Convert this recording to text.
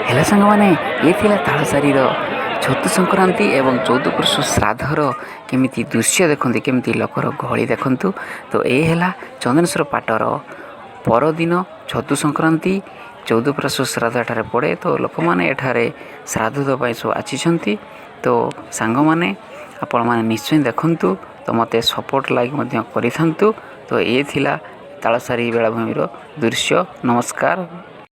हेला सांग मैंने ये थिला तालसारीर छतु संक्रांति एवं 14 पुरुष श्राद्धर केमिति दृश्य देखते केमिति लोकर गहली देखु। तो ये है चंदनेश्वर पाटर परदिन छतु संक्रांति 14 पुरुष श्राद्ध एठारे पड़े। तो लोक मैंने एठारे श्राद्ध देवाई सब आछि। तो सांग मैंने आपण मैंने निश्चय देखु। तो मते सपोर्ट लाइक करि थांतु। तो ये थिला तालसारी बेलाभूमिर दृश्य। नमस्कार।